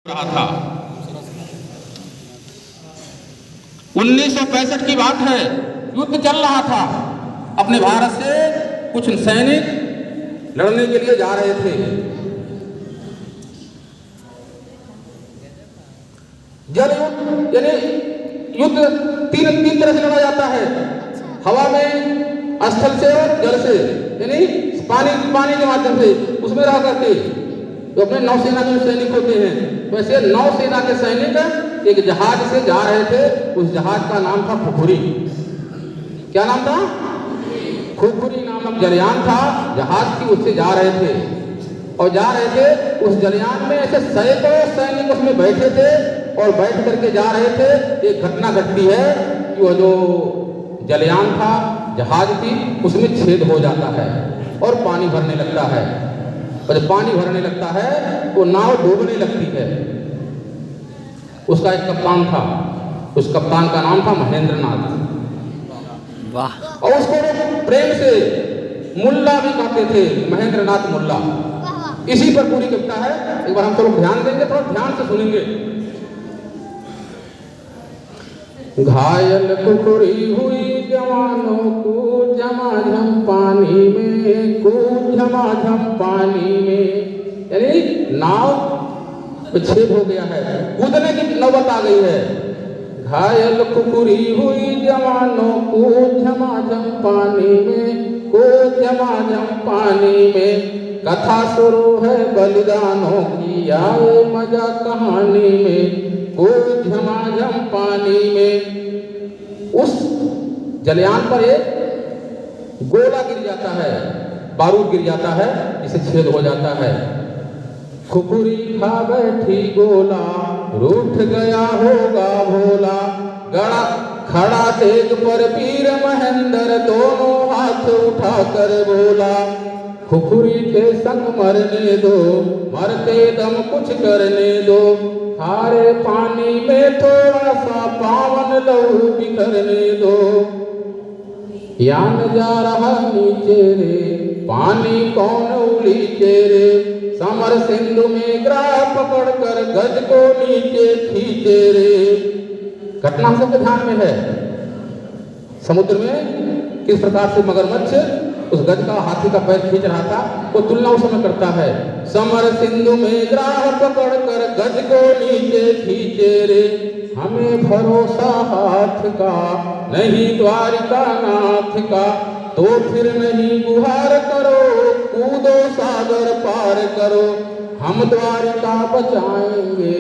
रहा था। 1965 की बात है, युद्ध चल रहा था। अपने भारत से कुछ सैनिक लड़ने के लिए जा रहे थे। जल युद्ध यानी युद्ध तीन तरह से लड़ा जाता है, हवा में, स्थल से और जल से, यानी पानी के माध्यम से। उसमें रह करके तो अपने नौसेना के सैनिक होते हैं, वैसे नौसेना के सैनिक एक जहाज से जा रहे थे। उस जहाज का नाम था खुखुरी। क्या नाम था? खुखुरी नामक जलयान था। जहाज की उससे जा रहे थे और जा रहे थे। उस जलयान में ऐसे सैकड़ों सैनिक उसमें बैठे थे और बैठ करके जा रहे थे। एक घटना घटती है कि वो जो जलयान था, जहाज थी, उसमें छेद हो जाता है और पानी भरने लगता है। और जब पानी भरने लगता है तो नाव डूबने लगती है। उसका एक कप्तान था, उस कप्तान का नाम था महेंद्र नाथ। वाह। और उसको प्रेम से मुल्ला भी कहते थे, महेंद्र नाथ मुल्ला। इसी पर पूरी कविता है। एक बार हम सब लोग ध्यान देंगे, थोड़ा ध्यान से सुनेंगे। घायल खुखुरी हुई जवानों को झमाझम पानी में, कूद झमाझम पानी में, यानी नाव छेद हो गया है, कूदने की नौबत आ गई है। घायल खुखुरी हुई जवानों को झमाझम पानी में, कूद झमाझम पानी में। कथा शुरू है बलिदानों की, आए मजा कहानी में, कूद झमाझम पानी में। उस जलयान पर एक गोला गिर जाता है, बारूद गिर जाता है, जिसे छेद हो जाता है। खुखुरी खा बैठी गोला, रूठ गया होगा भोला। गड़ा खड़ा तेग पर वीर महेंद्र, दोनों हाथ उठाकर बोला, खुखुरी के संग मरने दो, मरते दम कुछ करने दो। खारे पानी में थोड़ा सा पावन लहू बिखरने दो। यान जा रहा नीचे रे, पानी कौन उलीचे रे। समर सिंधु में ग्राह पकड़ कर गज को नीचे खींचे रे। घटना सबके ध्यान में है। समुद्र में किस प्रकार से मगरमच्छ उस गज का, हाथी का पैर खींच रहा था, वो तुलना उस समय करता है। समर सिंधु में ग्राह पकड़ कर गज को नीचे खींचे रे। हमें भरोसा हाथ का नहीं द्वारिका नाथ का, तो फिर नहीं गुहार करो, कूदो सागर पार करो। हम द्वारिका बचाएंगे,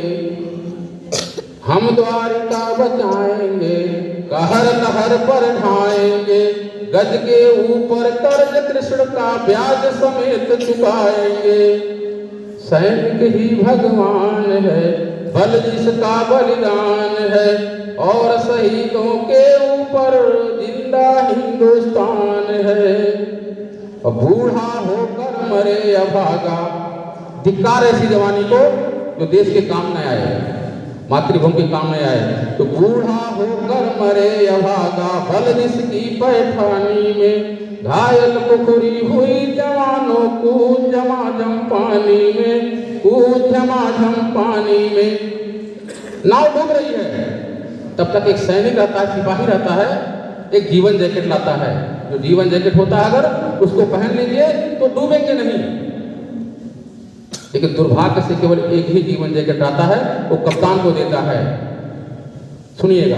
हम द्वारिका बचाएंगे, कहर लहर पर ढाएंगे। गज के ऊपर कर्ज कृष्ण का ब्याज समेत चुकाएंगे। सैनिक ही भगवान है, बल जिसका बलिदान है, और शहीदों के ऊपर जिंदा हिंदुस्तान है। बूढ़ा होकर मरे अभागा, धिक्कार ऐसी जवानी को जो देश के काम न आए, मातृभूमि के काम में आए। तो बूढ़ा होकर मरे अभागा, बल जिसकी पैठानी में। घायल खुखुरी हुई जवानों को झमाझम पानी में, कूद झमाझम पानी में। नाव डूब रही है, तब तक एक सैनिक रहता है, सिपाही रहता है, एक जीवन जैकेट लाता है। जो जीवन जैकेट होता है, अगर उसको पहन लीजिए तो डूबेंगे नहीं। लेकिन दुर्भाग्य से केवल एक ही जीवन जैकेट आता है, वो कप्तान को देता है। सुनिएगा।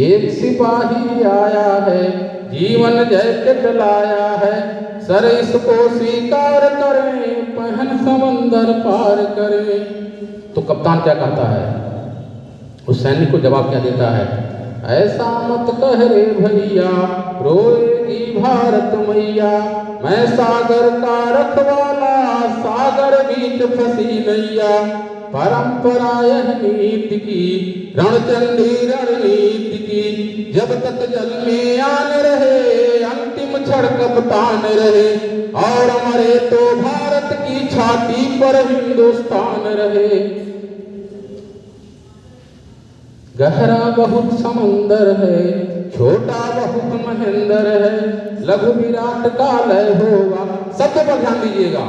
एक सिपाही आया है, जीवन जैकेट लाया है, सर इसको स्वीकार करें, पहन समंदर पार करें। तो कप्तान क्या कहता है? उस सैनिक को जवाब क्या देता है? ऐसा मत कह रे भैया, रोएगी भारत मैया। मैं सागर का रखवाला, सागर बीच फंसी नैया। परंपरा यह नीति की, रणचंडी रणनीति की। जब तक जल में आन रहे, अंतिम क्षण कप्तान रहे। और मरे तो भारत की छाती पर हिंदुस्तान रहे। गहरा बहुत समंदर है, छोटा बहुत महेंद्र है। लघु विराट का लय होगा। सबके पर ध्यान दीजिएगा।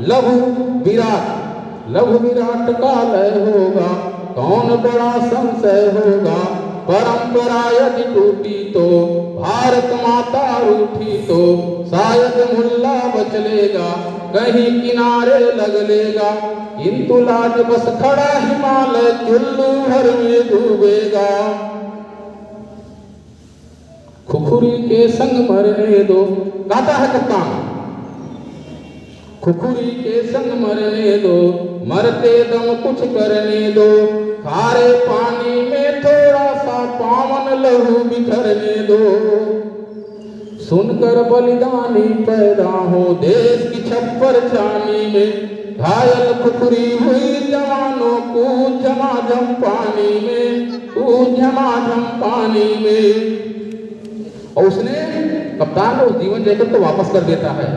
लघु विराट लघु विराट का लय होगा, कौन बड़ा संशय होगा। परंपरा यदि टूटी तो भारत माता रूठी तो शायद मुल्ला बच लेगा, कहीं किनारे लग लेगा। किंतु लाज बस खड़ा हिमालय चुल्लू भर में डूबेगा। खुखुरी के संग मरने दो, गाता है कप्तान, खुखुरी के संग मरने दो, मरते दम कुछ करने दो। खारे पानी में थोड़ा सा पावन लहू बिखरने दो। सुनकर बलिदानी पैदा हो देश की छप्पर छानी में, घायल खुखुरी हुई जवानों को झमाझम पानी में, झमाझम पानी में। और उसने कप्तान को जीवन जैकेट तो वापस कर देता है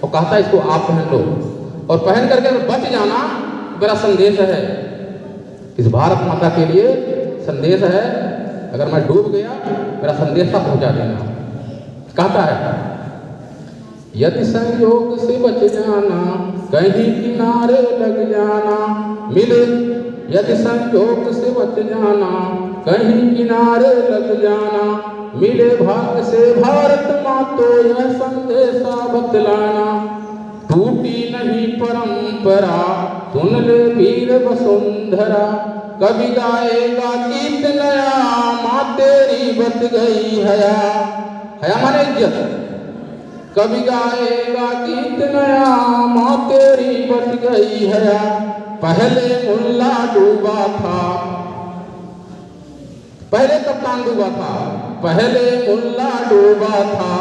और कहता है इसको आप पहन लो, और पहन करके अगर बच जाना मेरा संदेश है, इस भारत माता के लिए संदेश है, अगर मैं डूब गया मेरा संदेश पहुंचा देना। कहता है यदि संयोग से बच जाना, कहीं किनारे लग जाना मिले, यदि संयोग से बच जाना, कहीं किनारे लग जाना मिले भाग्य से भारत माँ तो यह संदेशा बतलाना। टूटी नहीं परंपरा सुन ले वीर वसुंधरा, कभी गाएगा गीत नया माँ तेरी बच गई हया, हया माने इज्जत। कभी गाएगा गीत नया माँ तेरी बच गई हया। पहले मुल्ला डूबा था, पहले कप्तान डूबा था, पहले मुल्ला डूबा था,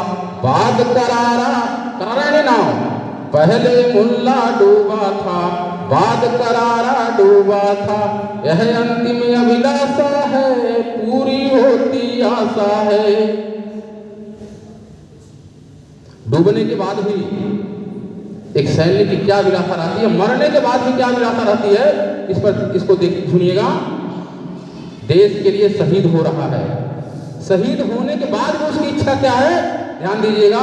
बाद करारा, करारा नहीं नाम, पहले मुल्ला डूबा था, बाद करारा डूबा था। यह अंतिम अभिलाषा है, पूरी होती आशा है। डूबने के बाद भी एक सैनिक की क्या अभिलाषा रहती है, मरने के बाद भी क्या अभिलाषा रहती है, इस पर इसको देख सुनिएगा। देश के लिए शहीद हो रहा है, शहीद होने के बाद भी उसकी इच्छा क्या है, ध्यान दीजिएगा।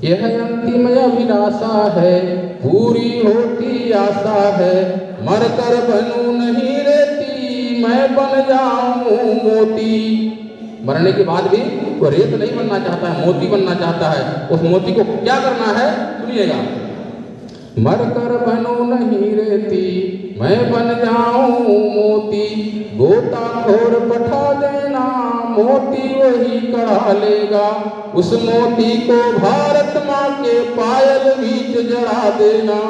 यह अंतिम अभिलाषा है, पूरी होती आशा है, मरकर बनूं नहीं रेती, मैं बन जाऊं मोती। मरने के बाद भी वो रेत नहीं बनना चाहता है, मोती बनना चाहता है। उस मोती को क्या करना है, सुनिएगा। मरकर बनूं नहीं रेती, मैं बन जाऊं मोती, गोताखोर पठा देना, मोती वही कढ़ा लेगा। उस मोती को भारत माँ के पायल बीच जड़ा देना।